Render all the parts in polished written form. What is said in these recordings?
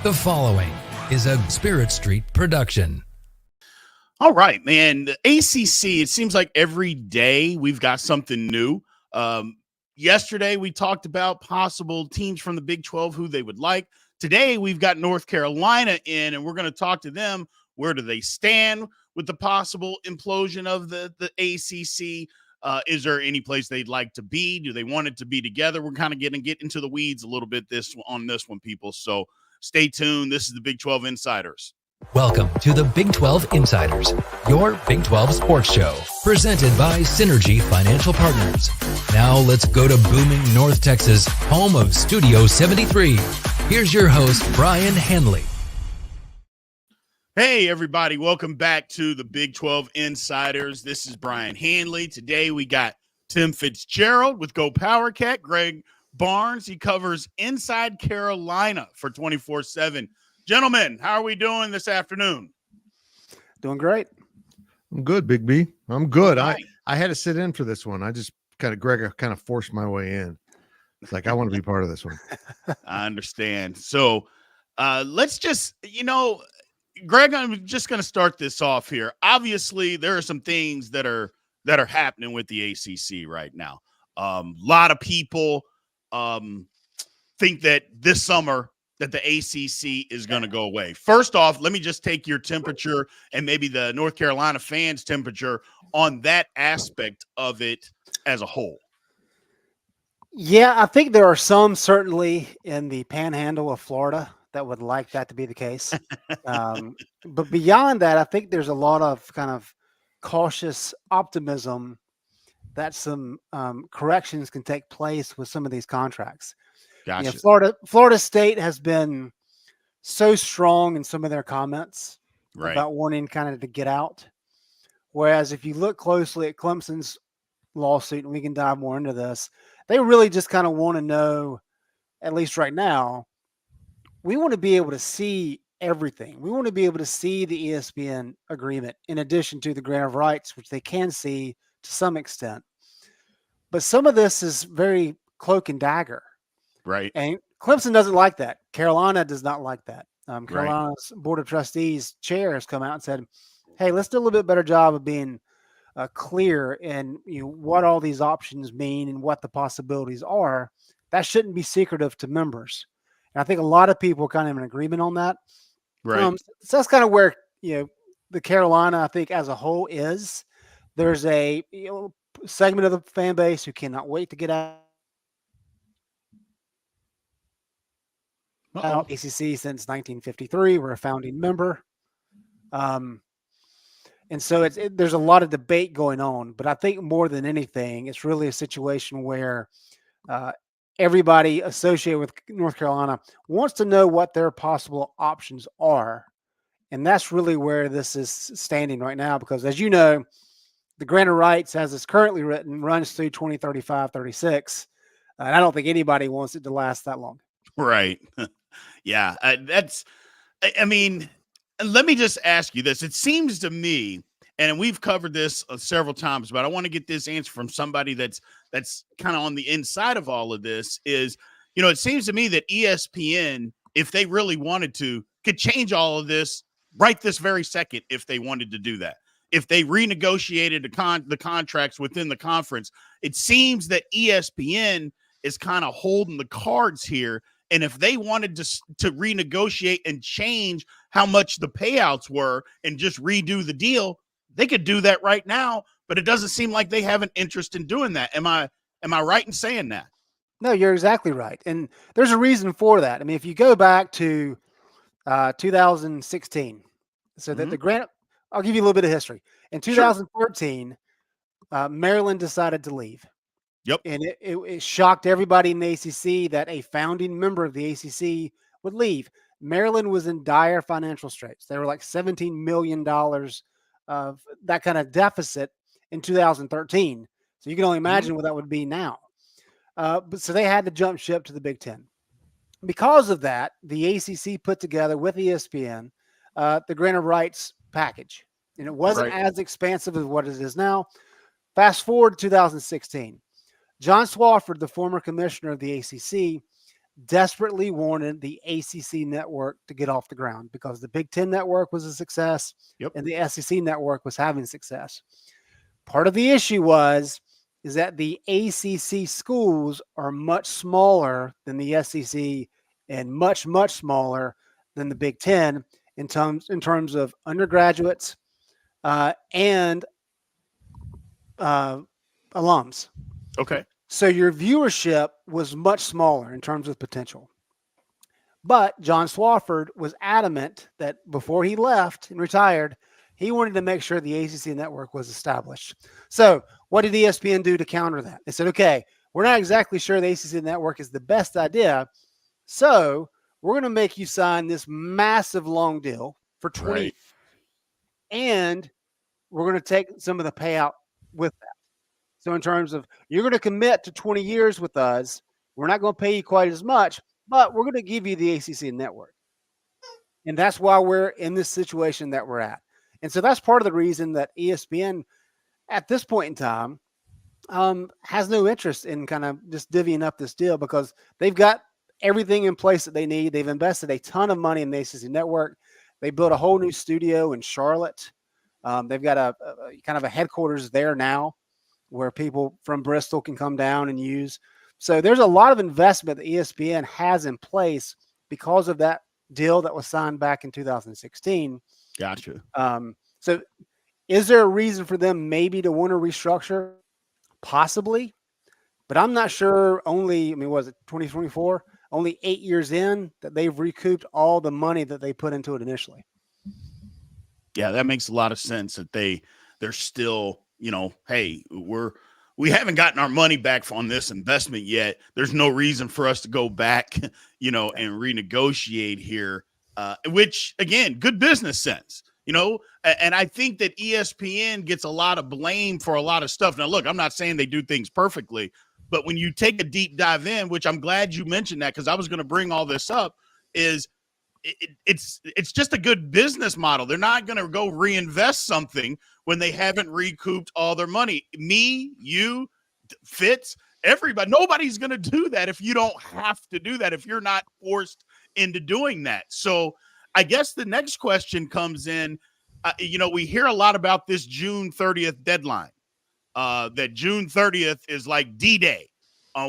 The following is a Spirit Street production. All right, man. The ACC, it seems like every day we've got something new. Yesterday, we talked about possible teams from the Big 12, who they would like. Today, we've got North Carolina in, and we're going to talk to them. Where do they stand with the possible implosion of the ACC? Is there any place they'd like to be? Do they want it to be together? We're kind of get into the weeds a little bit on this one, people. So stay tuned. This is the Big 12 Insiders. Welcome to the Big 12 Insiders, your Big 12 sports show, presented by Synergy Financial Partners. Now let's go to booming North Texas, home of Studio 73. Here's your host, Brien Hanley. Hey, everybody. Welcome back to the Big 12 Insiders. This is Brien Hanley. Today, we got Tim Fitzgerald with GoPowercat, Greg Barnes. He covers Inside Carolina for 24/7. Gentlemen, how are we doing this afternoon? Doing great. I'm good, Big B. I'm good. Right. I had to sit in for this one. I just Greg kind of forced my way in. It's like, I want to be part of this one. I understand. So let's just, Greg, I'm just going to start this off here. Obviously, there are some things that are happening with the ACC right now. A lot of people think that this summer that the ACC is going to go away. First off, let me just take your temperature and maybe the North Carolina fans' temperature on that aspect of it as a whole. Yeah, I think there are some certainly in the panhandle of Florida that would like that to be the case. But beyond that, I think there's a lot of kind of cautious optimism that some corrections can take place with some of these contracts. Gotcha. Florida State has been so strong in some of their comments about wanting kind of to get out. Whereas if you look closely at Clemson's lawsuit, and we can dive more into this, they really just kind of want to know, at least right now, we want to be able to see everything. We want to be able to see the ESPN agreement in addition to the grant of rights, which they can see to some extent. But some of this is very cloak and dagger. Right. And Clemson doesn't like that. Carolina does not like that. Carolina's Board of Trustees chair has come out and said, hey, let's do a little bit better job of being clear in what all these options mean and what the possibilities are. That shouldn't be secretive to members. And I think a lot of people are kind of in agreement on that. Right. So that's kind of where, the Carolina, I think, as a whole is. There's a segment of the fan base who cannot wait to get out. ACC since 1953. We're a founding member. And so there's a lot of debate going on, but I think more than anything, it's really a situation where everybody associated with North Carolina wants to know what their possible options are. And that's really where this is standing right now, because as you know, the grant of rights as it's currently written runs through 2035, 36. And I don't think anybody wants it to last that long. Right. Yeah. I mean, let me just ask you this. It seems to me, and we've covered this several times, but I want to get this answer from somebody that's kind of on the inside of all of this is, it seems to me that ESPN, if they really wanted to, could change all of this right this very second if they wanted to do that. If they renegotiated the contracts within the conference, it seems that ESPN is kind of holding the cards here. And if they wanted to renegotiate and change how much the payouts were and just redo the deal, they could do that right now. But it doesn't seem like they have an interest in doing that. Am I right in saying that? No, you're exactly right. And there's a reason for that. I mean, if you go back to 2016, so that the grant, I'll give you a little bit of history. In 2013, Maryland decided to leave. Yep. And it shocked everybody in the ACC that a founding member of the ACC would leave. Maryland was in dire financial straits. They were like $17 million of that kind of deficit in 2013. So you can only imagine what that would be now. But so they had to jump ship to the Big Ten. Because of that, the ACC put together with ESPN the grant of rights package. And it wasn't as expansive as what it is now. Fast forward to 2016. John Swofford, the former commissioner of the ACC, desperately wanted the ACC network to get off the ground because the Big Ten network was a success and the SEC network was having success. Part of the issue is that the ACC schools are much smaller than the SEC and much, much smaller than the Big Ten in terms of undergraduates and alums. Okay. So your viewership was much smaller in terms of potential. But John Swofford was adamant that before he left and retired, he wanted to make sure the ACC network was established. So what did ESPN do to counter that? They said, okay, we're not exactly sure the ACC network is the best idea. So we're going to make you sign this massive long deal for 20 years. And we're going to take some of the payout with that. So in terms of you're going to commit to 20 years with us, we're not going to pay you quite as much, but we're going to give you the ACC network. And that's why we're in this situation that we're at. And so that's part of the reason that ESPN at this point in time has no interest in kind of just divvying up this deal because they've got everything in place that they need. They've invested a ton of money in the ACC network. They built a whole new studio in Charlotte. They've got a kind of a headquarters there now where people from Bristol can come down and use. So there's a lot of investment that ESPN has in place because of that deal that was signed back in 2016. Gotcha. So is there a reason for them maybe to want to restructure? Possibly, but I'm not sure was it 2024? Only 8 years in that they've recouped all the money that they put into it initially. Yeah, that makes a lot of sense that they're still, hey, we haven't gotten our money back on this investment yet. There's no reason for us to go back, and renegotiate here, which again, good business sense, and I think that ESPN gets a lot of blame for a lot of stuff. Now, look, I'm not saying they do things perfectly, but when you take a deep dive in, which I'm glad you mentioned that because I was going to bring all this up, is it's just a good business model. They're not going to go reinvest something when they haven't recouped all their money. Me, you, Fitz, everybody, nobody's going to do that if you don't have to do that, if you're not forced into doing that. So I guess the next question comes in, we hear a lot about this June 30th deadline, that June 30th is like D-Day,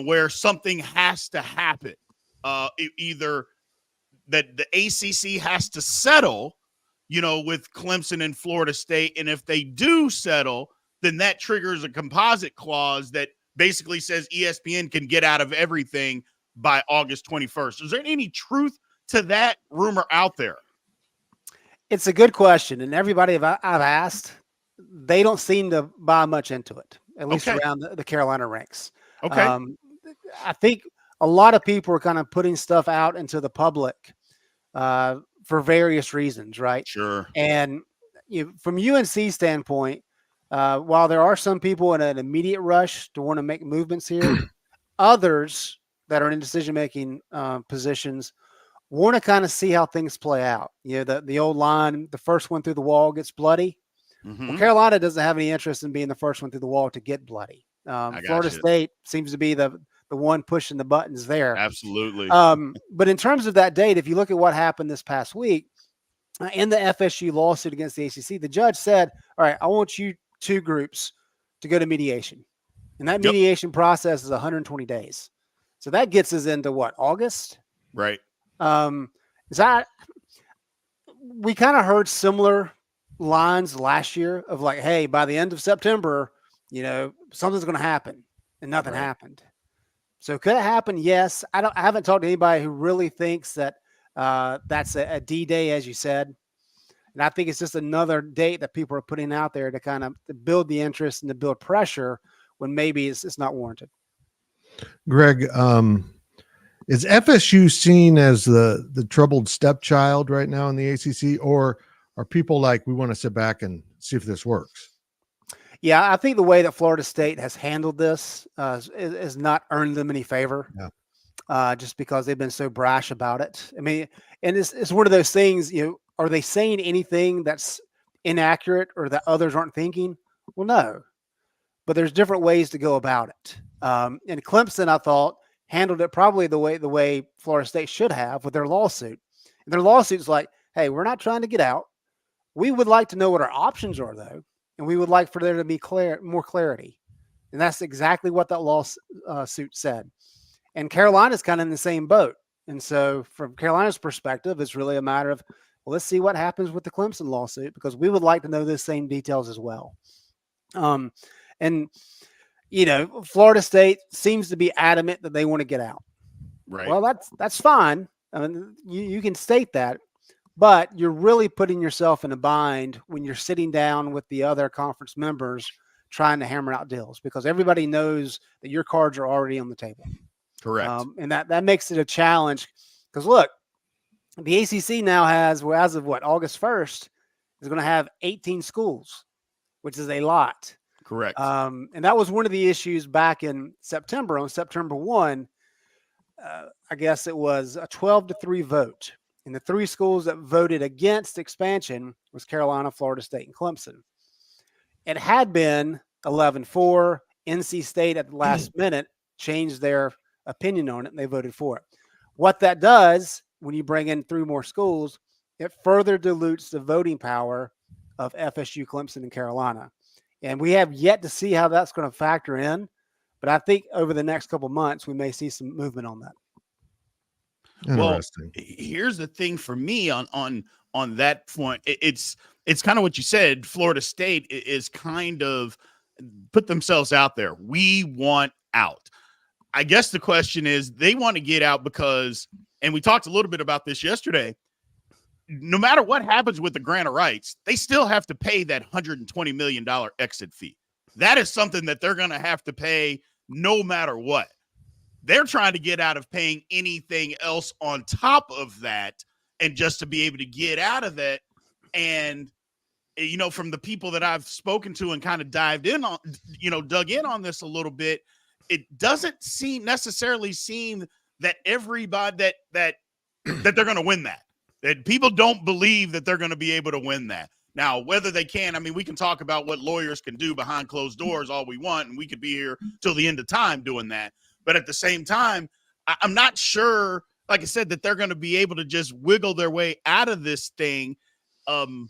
where something has to happen. Either that the ACC has to settle, with Clemson and Florida State. And if they do settle, then that triggers a composite clause that basically says ESPN can get out of everything by August 21st. Is there any truth to that rumor out there? It's a good question. And everybody I've asked, they don't seem to buy much into it, at least around the Carolina ranks. Okay. I think a lot of people are kind of putting stuff out into the public for various reasons, right? Sure. And from UNC standpoint, while there are some people in an immediate rush to want to make movements here, others that are in decision-making positions want to kind of see how things play out. The old line, the first one through the wall gets bloody. Mm-hmm. Well, Carolina doesn't have any interest in being the first one through the wall to get bloody. Florida State seems to be the one pushing the buttons there. Absolutely. But in terms of that date, if you look at what happened this past week in the FSU lawsuit against the ACC, the judge said, all right, I want you two groups to go to mediation. And that mediation process is 120 days. So that gets us into what, August? Right. We kind of heard similar lines last year of like, hey, by the end of September, something's going to happen, and nothing happened. So could it happen? Yes. I haven't talked to anybody who really thinks that that's a D-Day, as you said. And I think it's just another date that people are putting out there to kind of build the interest and to build pressure when maybe it's not warranted. Greg, is FSU seen as the troubled stepchild right now in the ACC, or are people like, we want to sit back and see if this works? Yeah, I think the way that Florida State has handled this is not earned them any favor. Yeah. Just because they've been so brash about it. I mean, and it's one of those things, are they saying anything that's inaccurate or that others aren't thinking? Well, no. But there's different ways to go about it. And Clemson, I thought, handled it probably the way Florida State should have with their lawsuit. And their lawsuit's like, hey, we're not trying to get out. We would like to know what our options are, though, and we would like for there to be more clarity. And that's exactly what that lawsuit said. And Carolina's kind of in the same boat. And so from Carolina's perspective, it's really a matter of, well, let's see what happens with the Clemson lawsuit, because we would like to know those same details as well. And, you know, Florida State seems to be adamant that they want to get out. Right. Well, that's fine. I mean, you can state that, but you're really putting yourself in a bind when you're sitting down with the other conference members trying to hammer out deals, because everybody knows that your cards are already on the table. Correct. And that makes it a challenge, because look, the ACC now has, well, as of August 1st, is going to have 18 schools, which is a lot. Correct. And that was one of the issues back in September. On September 1, I guess it was a 12-3 vote. And the three schools that voted against expansion was Carolina, Florida State, and Clemson. It had been 11-4. NC State at the last minute changed their opinion on it, and they voted for it. What that does, when you bring in three more schools, it further dilutes the voting power of FSU, Clemson, and Carolina. And we have yet to see how that's going to factor in. But I think over the next couple of months, we may see some movement on that. Interesting. Well, here's the thing for me on that point. It's kind of what you said. Florida State is kind of put themselves out there. We want out. I guess the question is, they want to get out because, and we talked a little bit about this yesterday, no matter what happens with the grant of rights, they still have to pay that $120 million exit fee. That is something that they're going to have to pay no matter what. They're trying to get out of paying anything else on top of that, and just to be able to get out of that. And, you know, from the people that I've spoken to and kind of dug in on this a little bit, it doesn't necessarily seem that everybody that they're going to win that. That people don't believe that they're going to be able to win that. Now, whether they can, I mean, we can talk about what lawyers can do behind closed doors all we want, and we could be here till the end of time doing that. But at the same time, I'm not sure, like I said, that they're going to be able to just wiggle their way out of this thing and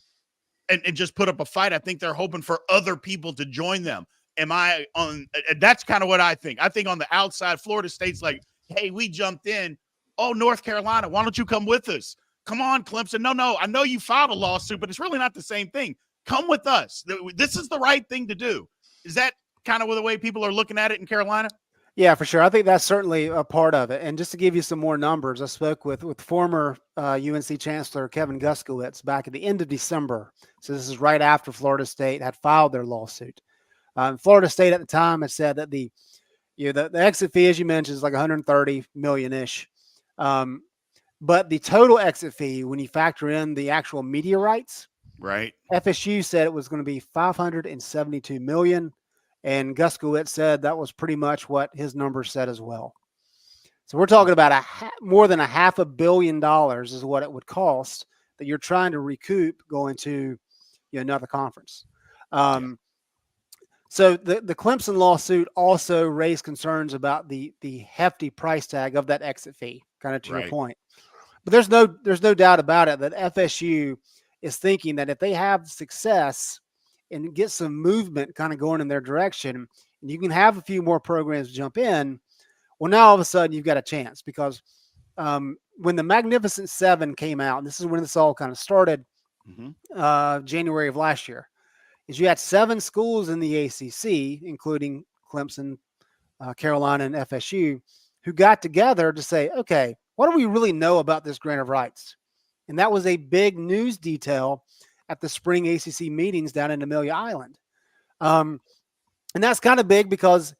just put up a fight. I think they're hoping for other people to join them. That's kind of what I think. I think on the outside, Florida State's like, hey, we jumped in. Oh, North Carolina, why don't you come with us? Come on, Clemson. No, I know you filed a lawsuit, but it's really not the same thing. Come with us. This is the right thing to do. Is that kind of the way people are looking at it in Carolina? Yeah, for sure. I think that's certainly a part of it. And just to give you some more numbers, I spoke with former UNC Chancellor Kevin Guskowitz back at the end of December. So this is right after Florida State had filed their lawsuit. Florida State at the time had said that the exit fee, as you mentioned, is like $130 million-ish. But the total exit fee, when you factor in the actual media rights, right? FSU said it was going to be $572 million. And Guskowitz said that was pretty much what his numbers said as well. So we're talking about more than $500 million is what it would cost that you're trying to recoup going to another conference. So the Clemson lawsuit also raised concerns about the hefty price tag of that exit fee, kind of to your point. But there's no doubt about it that FSU is thinking that if they have success and get some movement kind of going in their direction, and you can have a few more programs jump in, well, now all of a sudden you've got a chance, because when the Magnificent Seven came out, and this is when this all kind of started, January of last year, is you had 7 schools in the ACC, including Clemson, Carolina, and FSU, who got together to say, okay, what do we really know about this grant of rights? And that was a big news detail at the spring ACC meetings down in Amelia Island. And that's kind of big because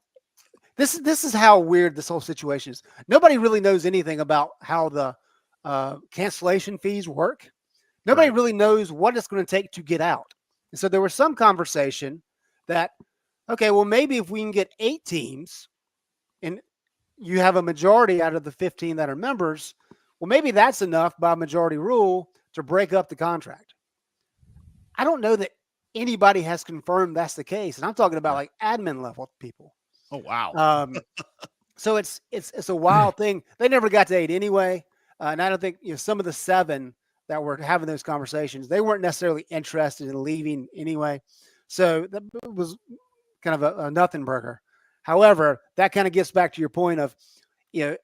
this is how weird this whole situation is. Nobody really knows anything about how the cancellation fees work. Nobody really knows what it's going to take to get out. And so there was some conversation that, okay, well, maybe if we can get 8 teams and you have a majority out of the 15 that are members, well, maybe that's enough by majority rule to break up the contract. I don't know that anybody has confirmed that's the case. And I'm talking about like admin level people. Oh, wow. So it's a wild thing. They never got to 8 anyway. And I don't think, some of the 7 that were having those conversations, they weren't necessarily interested in leaving anyway. So that was kind of a nothing burger. However, that kind of gets back to your point of,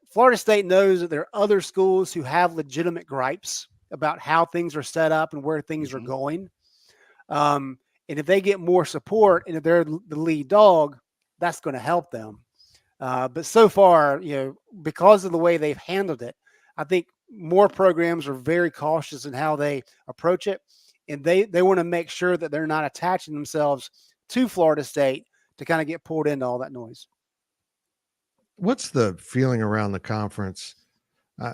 Florida State knows that there are other schools who have legitimate gripes about how things are set up and where things are going. And if they get more support and if they're the lead dog, that's going to help them. But so far, because of the way they've handled it, I think more programs are very cautious in how they approach it. And they want to make sure that they're not attaching themselves to Florida State to kind of get pulled into all that noise. What's the feeling around the conference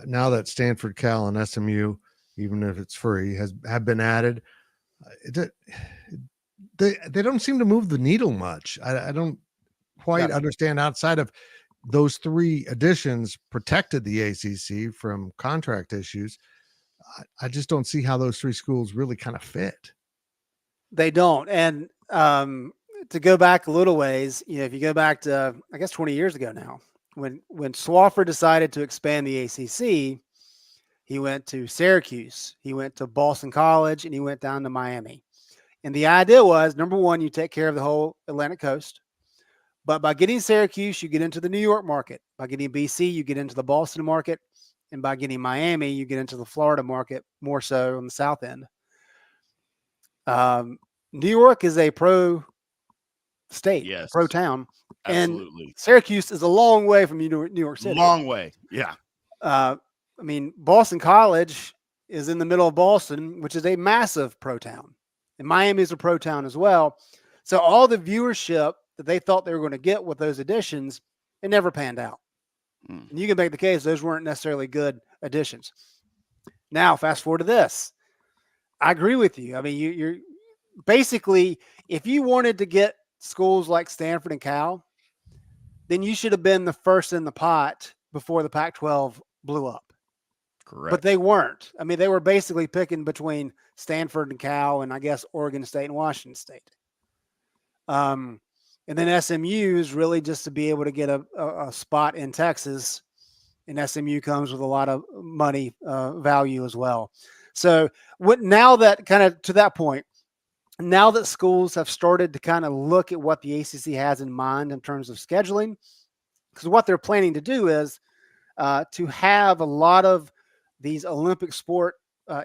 now that Stanford, Cal, and SMU, even if it's free, have been added? They don't seem to move the needle much. I don't quite understand, outside of those 3 additions protected the ACC from contract issues. I just don't see how those 3 schools really kind of fit. They don't. And to go back a little ways, if you go back to, I guess, 20 years ago now, when Swofford decided to expand the ACC, he went to Syracuse, he went to Boston College, and he went down to Miami. And the idea was, number one, you take care of the whole Atlantic coast. But by getting Syracuse, you get into the New York market. By getting BC, you get into the Boston market. And by getting Miami, you get into the Florida market, more so on the south end. New York is a pro state, yes, pro town. Absolutely. And Syracuse is a long way from New York City. Long way. Yeah. Boston College is in the middle of Boston, which is a massive pro town. And Miami is a pro town as well. So all the viewership that they thought they were going to get with those additions, it never panned out. And you can make the case those weren't necessarily good additions. Now, fast forward to this. I agree with you. You're basically, if you wanted to get schools like Stanford and Cal, then you should have been the first in the pot before the Pac-12 blew up. Correct. But they weren't. They were basically picking between Stanford and Cal and I guess Oregon State and Washington State. And then SMU is really just to be able to get a spot in Texas, and SMU comes with a lot of money value as well. So now that kind of to that point, now that schools have started to kind of look at what the ACC has in mind in terms of scheduling, because what they're planning to do is to have a lot of these Olympic sport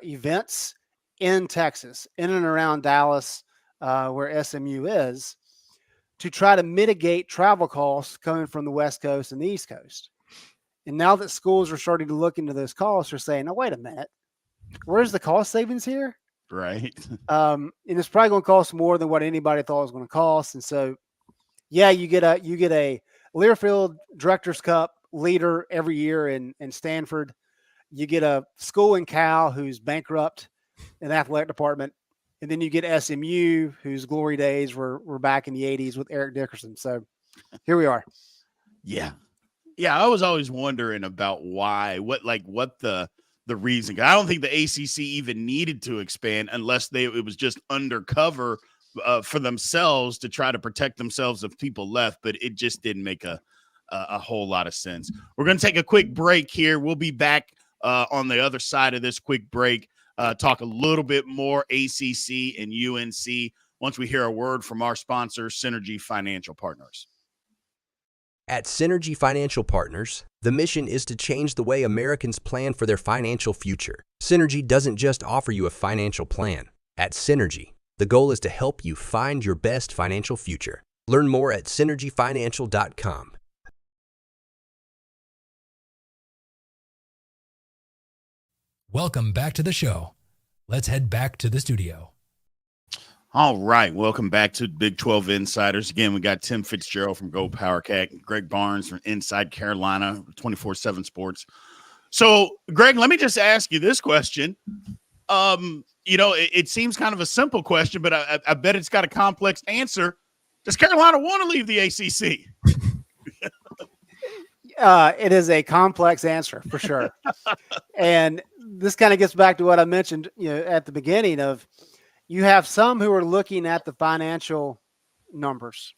events in Texas, in and around Dallas, where SMU is, to try to mitigate travel costs coming from the West Coast and the East Coast. And now that schools are starting to look into those costs, they're saying, "Oh, wait a minute, where's the cost savings here?" Right. And it's probably going to cost more than what anybody thought it was going to cost. And so, yeah, you get a Learfield Directors Cup leader every year in Stanford. You get a school in Cal who's bankrupt in the athletic department. And then you get SMU, whose glory days were back in the 80s with Eric Dickerson. So here we are. Yeah. Yeah. I was always wondering about what the reason. I don't think the ACC even needed to expand unless it was just undercover for themselves to try to protect themselves if people left, but it just didn't make a whole lot of sense. We're going to take a quick break here. We'll be back on the other side of this quick break, talk a little bit more ACC and UNC once we hear a word from our sponsor, Synergy Financial Partners. At Synergy Financial Partners, the mission is to change the way Americans plan for their financial future. Synergy doesn't just offer you a financial plan. At Synergy, the goal is to help you find your best financial future. Learn more at synergyfinancial.com. Welcome back to the show. Let's head back to the studio. All right. Welcome back to Big 12 Insiders. Again, we got Tim Fitzgerald from GoPowercat, Greg Barnes from Inside Carolina, 24/7 Sports. So, Greg, let me just ask you this question. It seems kind of a simple question, but I bet it's got a complex answer. Does Carolina want to leave the ACC? It is a complex answer for sure. And this kind of gets back to what I mentioned, at the beginning of, you have some who are looking at the financial numbers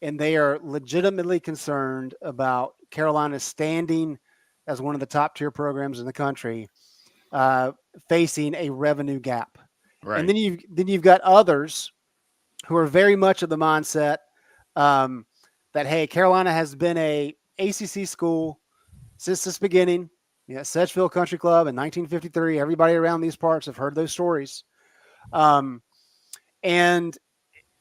and they are legitimately concerned about Carolina's standing as one of the top tier programs in the country, facing a revenue gap. Right. And then you've got others who are very much of the mindset that, hey, Carolina has been a ACC school since its beginning. Sedgeville Country Club in 1953. Everybody around these parts have heard those stories. And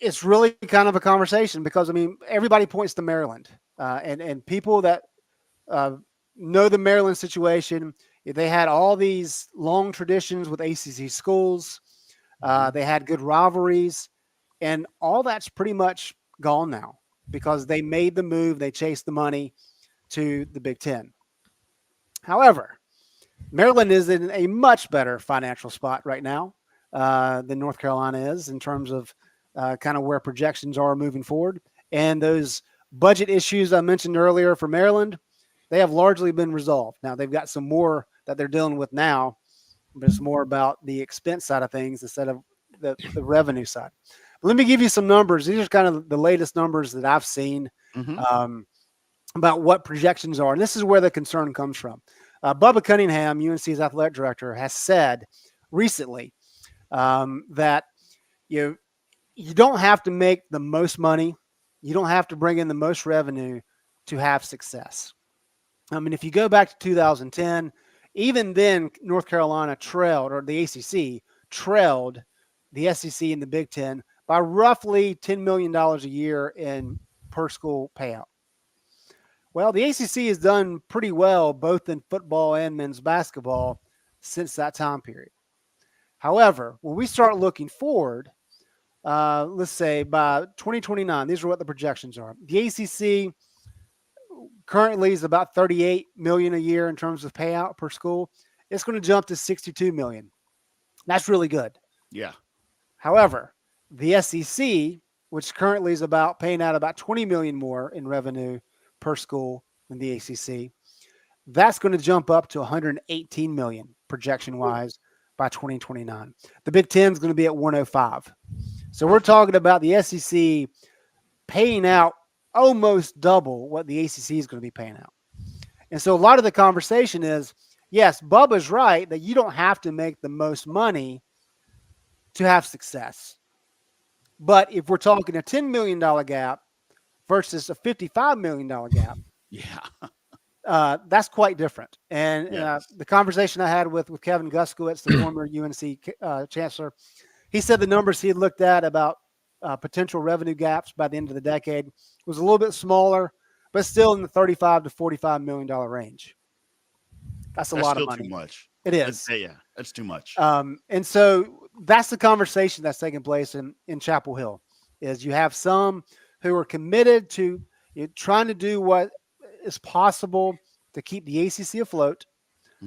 it's really kind of a conversation because, I mean, everybody points to Maryland, and people that know the Maryland situation. They had all these long traditions with ACC schools. They had good rivalries, and all that's pretty much gone now because they made the move. They chased the money to the Big Ten. However, Maryland is in a much better financial spot right now than North Carolina is in terms of kind of where projections are moving forward. And those budget issues I mentioned earlier for Maryland, they have largely been resolved. Now, they've got some more that they're dealing with now, but it's more about the expense side of things instead of the revenue side. But let me give you some numbers. These are kind of the latest numbers that I've seen about what projections are. And this is where the concern comes from. Bubba Cunningham, UNC's athletic director, has said recently that you don't have to make the most money. You don't have to bring in the most revenue to have success. I mean, if you go back to 2010, even then North Carolina trailed, or the ACC trailed the SEC and the Big Ten by roughly $10 million a year in per school payout. Well, the ACC has done pretty well both in football and men's basketball since that time period. However, when we start looking forward, let's say by 2029, these are what the projections are. The ACC currently is about $38 million a year in terms of payout per school. It's going to jump to $62 million. That's really good. Yeah. However, the SEC, which currently is about paying out about $20 million more in revenue per school than the ACC, that's going to jump up to $118 million projection wise by 2029. The Big Ten is going to be at 105. So we're talking about the SEC paying out almost double what the ACC is going to be paying out. And so a lot of the conversation is, yes, Bubba's right that you don't have to make the most money to have success. But if we're talking a $10 million gap versus a $55 million gap, that's quite different. And the conversation I had with Kevin Guskowitz, the former UNC chancellor, he said the numbers he had looked at about potential revenue gaps by the end of the decade was a little bit smaller, but still in the $35 to $45 million range. That's a lot of money. Too much. It is. That's too much. And so that's the conversation that's taking place in Chapel Hill. Is you have some who are committed to trying to do what is possible to keep the ACC afloat,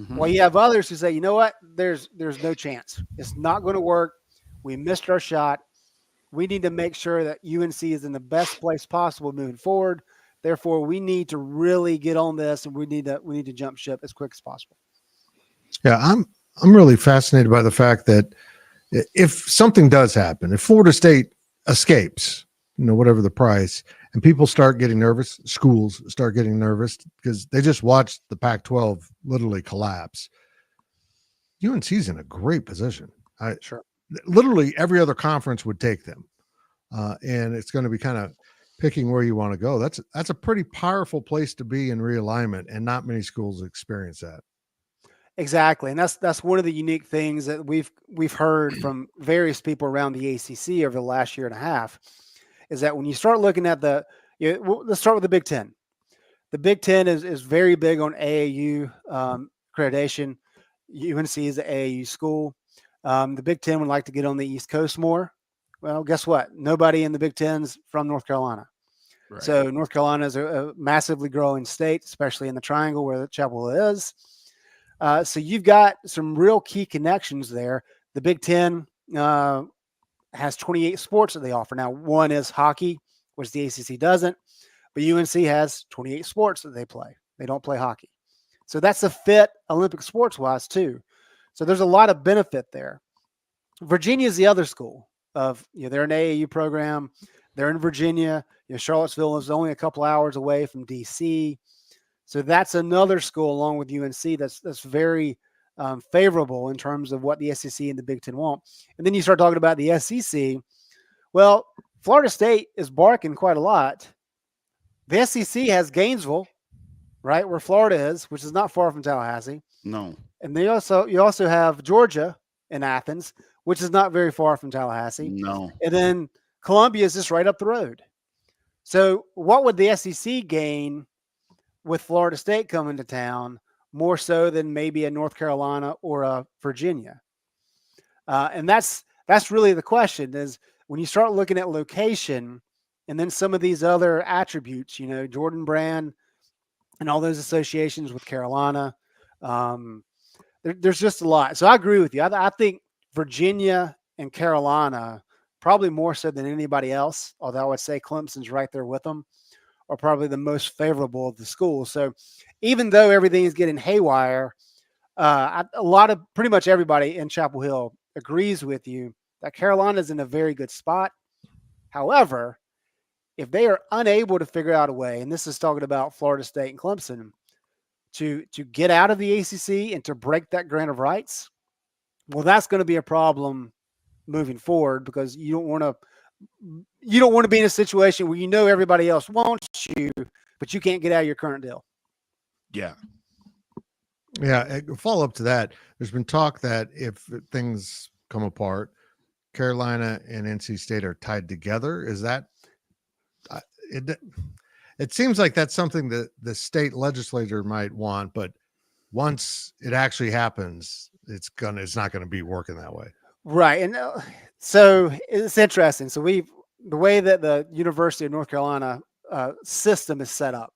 while you have others who say, you know what, there's no chance. It's not going to work. We missed our shot. We need to make sure that UNC is in the best place possible moving forward. Therefore, we need to really get on this, and we need to jump ship as quick as possible. Yeah, I'm really fascinated by the fact that if something does happen, if Florida State escapes, whatever the price, and people start getting nervous, schools start getting nervous because they just watched the Pac-12 literally collapse. UNC's in a great position. Sure. Literally every other conference would take them. And it's going to be kind of picking where you want to go. That's a pretty powerful place to be in realignment, and not many schools experience that. Exactly. And that's one of the unique things that we've heard from various people around the ACC over the last year and a half, is that when you start looking at let's start with the Big Ten. The Big Ten is very big on AAU accreditation. UNC is an AAU school. The Big Ten would like to get on the East Coast more. Well, guess what? Nobody in the Big Ten's from North Carolina. Right. So North Carolina is a massively growing state, especially in the triangle where the Chapel Hill is. So you've got some real key connections there. The Big Ten has 28 sports that they offer. Now, one is hockey, which the ACC doesn't, but UNC has 28 sports that they play. They don't play hockey. So that's a fit Olympic sports-wise too. So there's a lot of benefit there. Virginia is the other school of, they're an AAU program. They're in Virginia. Charlottesville is only a couple hours away from DC. So that's another school along with UNC that's very favorable in terms of what the SEC and the Big Ten want. And then you start talking about the SEC. Well, Florida State is barking quite a lot. The SEC has Gainesville, right, where Florida is, which is not far from Tallahassee. No. And you also have Georgia in Athens, which is not very far from Tallahassee. No. And then Columbia is just right up the road. So what would the SEC gain with Florida State coming to town more so than maybe a North Carolina or a Virginia? And that's really the question, is when you start looking at location and then some of these other attributes, Jordan Brand and all those associations with Carolina, there's just a lot. So I agree with you. I think Virginia and Carolina, probably more so than anybody else, although I would say Clemson's right there with them, are probably the most favorable of the schools. So even though everything is getting haywire, pretty much everybody in Chapel Hill agrees with you that Carolina's in a very good spot. However, if they are unable to figure out a way, and this is talking about Florida State and Clemson, to get out of the ACC and to break that grant of rights, well, that's going to be a problem moving forward, because you don't want to be in a situation where everybody else wants you, but you can't get out of your current deal. Yeah. Yeah. Follow up to that. There's been talk that if things come apart, Carolina and NC State are tied together. Is that it seems like that's something that the state legislature might want, but once it actually happens, it's not going to be working that way. Right. And so it's interesting. So the way that the University of North Carolina system is set up,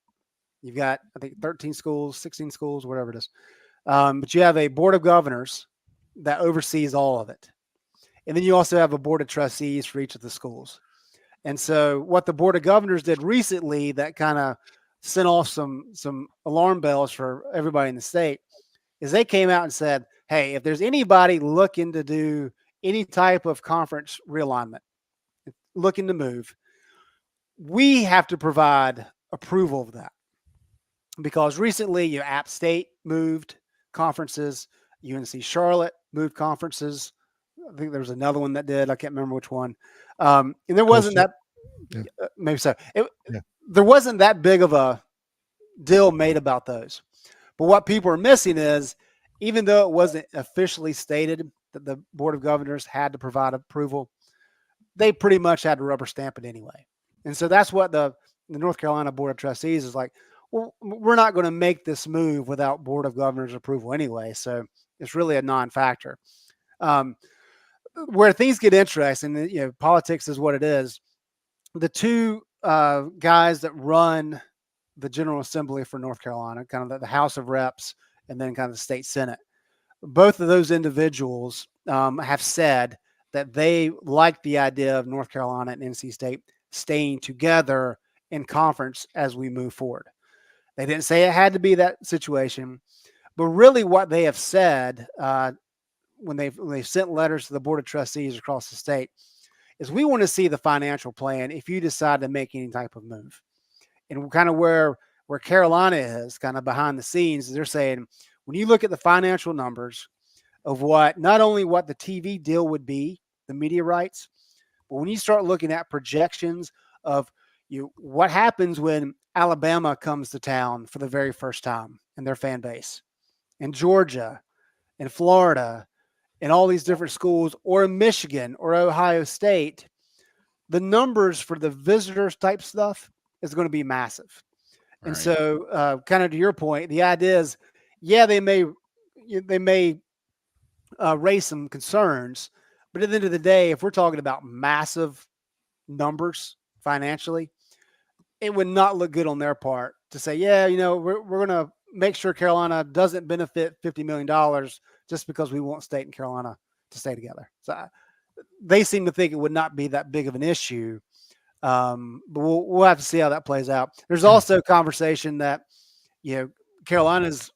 you've got, I think, 13 schools, 16 schools, whatever it is. But you have a board of governors that oversees all of it. And then you also have a board of trustees for each of the schools. And so what the board of governors did recently that kind of sent off some alarm bells for everybody in the state is they came out and said, hey, if there's anybody looking to do any type of conference realignment, looking to move, we have to provide approval of that. Because recently, App State moved conferences, UNC Charlotte moved conferences. I think there was another one that did. I can't remember which one. And there wasn't that, maybe so. There wasn't that big of a deal made about those. But what people are missing is, even though it wasn't officially stated that the Board of Governors had to provide approval, they pretty much had to rubber stamp it anyway. And so that's what the North Carolina Board of Trustees is like, well, we're not going to make this move without Board of Governors approval anyway. So it's really a non-factor. Where things get interesting, politics is what it is. The two guys that run the General Assembly for North Carolina, kind of the House of Reps and then kind of the state Senate, both of those individuals have said that they like the idea of North Carolina and NC State staying together in conference as we move forward. They didn't say it had to be that situation, but really what they have said when they've sent letters to the Board of Trustees across the state is, we want to see the financial plan if you decide to make any type of move. And kind of where Carolina is kind of behind the scenes, they're saying, when you look at the financial numbers of not only what the TV deal would be, the media rights, but when you start looking at projections of what happens when Alabama comes to town for the very first time and their fan base, and Georgia and Florida and all these different schools, or Michigan or Ohio State, the numbers for the visitors type stuff is going to be massive. Right. And so kind of to your point, the idea is, they may raise some concerns, but at the end of the day, if we're talking about massive numbers financially, it would not look good on their part to say, we're going to make sure Carolina doesn't benefit $50 million just because we want State and Carolina to stay together. So they seem to think it would not be that big of an issue. But we'll have to see how that plays out. There's also conversation that, Carolina's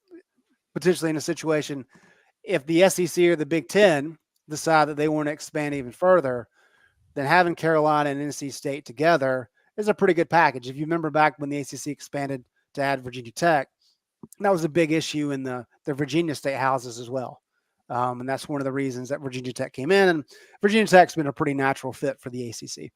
potentially in a situation, if the SEC or the Big Ten decide that they want to expand even further, then having Carolina and NC State together is a pretty good package. If you remember back when the ACC expanded to add Virginia Tech, that was a big issue in the Virginia State houses as well. And that's one of the reasons that Virginia Tech came in, and Virginia Tech's been a pretty natural fit for the ACC.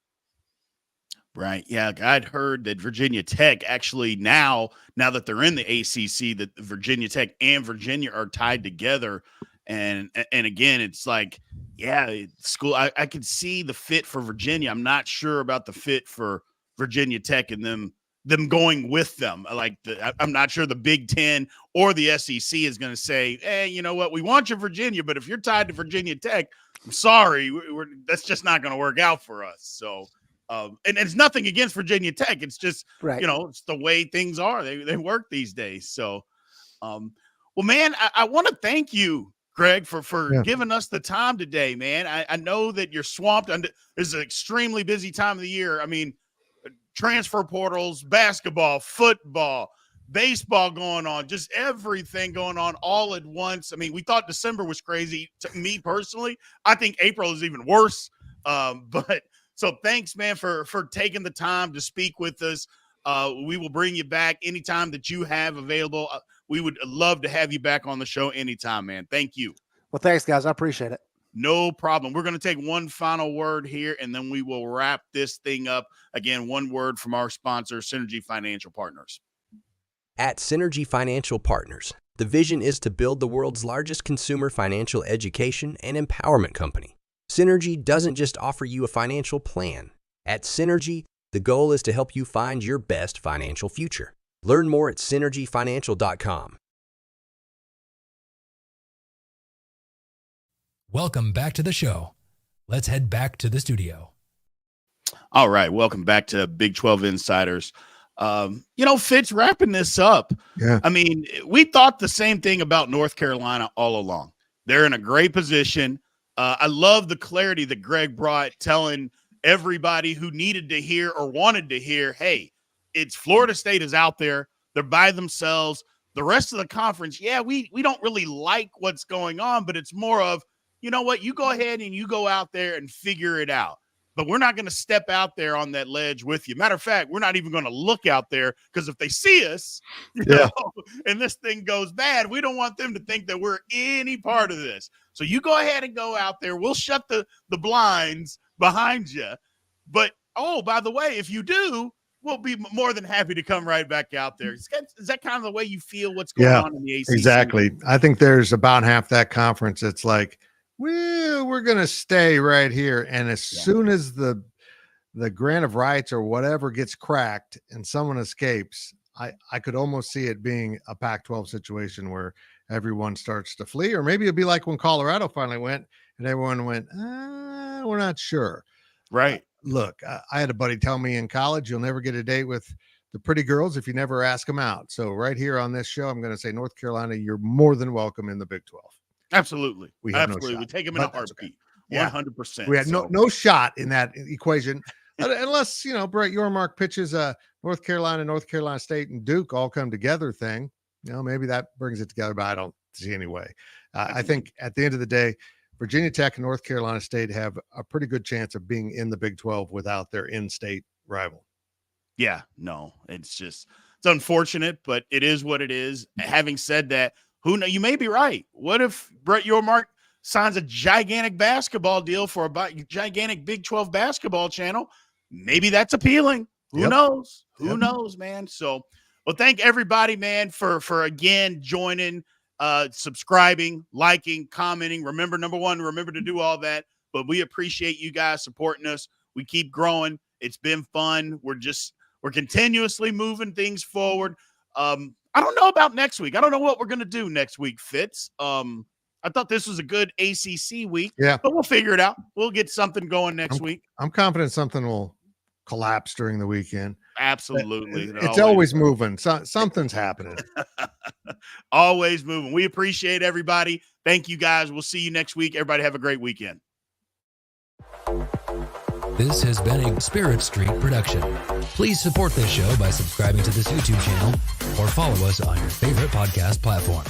Right. Yeah. I'd heard that Virginia Tech actually now that they're in the ACC, that Virginia Tech and Virginia are tied together. And again, it's like, yeah, school, I could see the fit for Virginia. I'm not sure about the fit for Virginia Tech and them going with them. I'm not sure the Big Ten or the SEC is going to say, hey, you know what? We want you, Virginia, but if you're tied to Virginia Tech, I'm sorry, that's just not going to work out for us. So, and it's nothing against Virginia Tech. It's just, right. It's the way things are. They work these days. So, well, man, I want to thank you, Greg, for giving us the time today, man. I know that you're swamped. It's an extremely busy time of the year. I mean, transfer portals, basketball, football, baseball going on, just everything going on all at once. I mean, we thought December was crazy. To me personally, I think April is even worse. But so thanks, man, for taking the time to speak with us. We will bring you back anytime that you have available. We would love to have you back on the show anytime, man. Thank you. Well, thanks, guys. I appreciate it. No problem. We're going to take one final word here, and then we will wrap this thing up. Again, one word from our sponsor, Synergy Financial Partners. At Synergy Financial Partners, the vision is to build the world's largest consumer financial education and empowerment company. Synergy doesn't just offer you a financial plan. At Synergy, the goal is to help you find your best financial future. Learn more at synergyfinancial.com. Welcome back to the show. Let's head back to the studio. All right. Welcome back to Big 12 Insiders. Fitz, wrapping this up. Yeah. I mean, we thought the same thing about North Carolina all along. They're in a great position. I love the clarity that Greg brought, telling everybody who needed to hear or wanted to hear, hey, it's Florida State is out there. They're by themselves. The rest of the conference, we don't really like what's going on, but it's more of, you know what, you go ahead and you go out there and figure it out. But we're not going to step out there on that ledge with you. Matter of fact, we're not even going to look out there, because if they see us, and this thing goes bad, we don't want them to think that we're any part of this. So you go ahead and go out there. We'll shut the blinds behind you. But, oh, by the way, if you do, we'll be more than happy to come right back out there. Is that kind of the way you feel what's going on in the ACC? Exactly. I think there's about half that conference. It's like, we're going to stay right here. And as soon as the grant of rights or whatever gets cracked and someone escapes, I could almost see it being a Pac-12 situation where everyone starts to flee. Or maybe it'd be like when Colorado finally went and everyone went, we're not sure. Right. Look, I had a buddy tell me in college, you'll never get a date with the pretty girls if you never ask them out. So right here on this show, I'm going to say, North Carolina, you're more than welcome in the Big 12. Absolutely. We have Absolutely. No we take them in a heartbeat. 100%. We had no shot in that equation unless, Brett Yormark pitches a North Carolina State, and Duke all come together thing. Maybe that brings it together, but I don't see any way. I think at the end of the day, Virginia Tech and North Carolina State have a pretty good chance of being in the Big 12 without their in-state rival. Yeah, no, it's unfortunate, but it is what it is. Having said that, you may be right. What if Brett Yormark signs a gigantic basketball deal for a gigantic Big 12 basketball channel? Maybe that's appealing. Who knows? Who knows, man? So, well, thank everybody, man, for again joining, subscribing, liking, commenting. Remember, number one, remember to do all that. But we appreciate you guys supporting us. We keep growing. It's been fun. We're continuously moving things forward. I don't know about next week. I don't know what we're going to do next week, Fitz. I thought this was a good ACC week, but we'll figure it out. We'll get something going next week. I'm confident something will collapse during the weekend. Absolutely. It's always moving. Something's happening. Always moving. We appreciate everybody. Thank you, guys. We'll see you next week. Everybody have a great weekend. This has been a Spirit Street production. Please support this show by subscribing to this YouTube channel or follow us on your favorite podcast platform.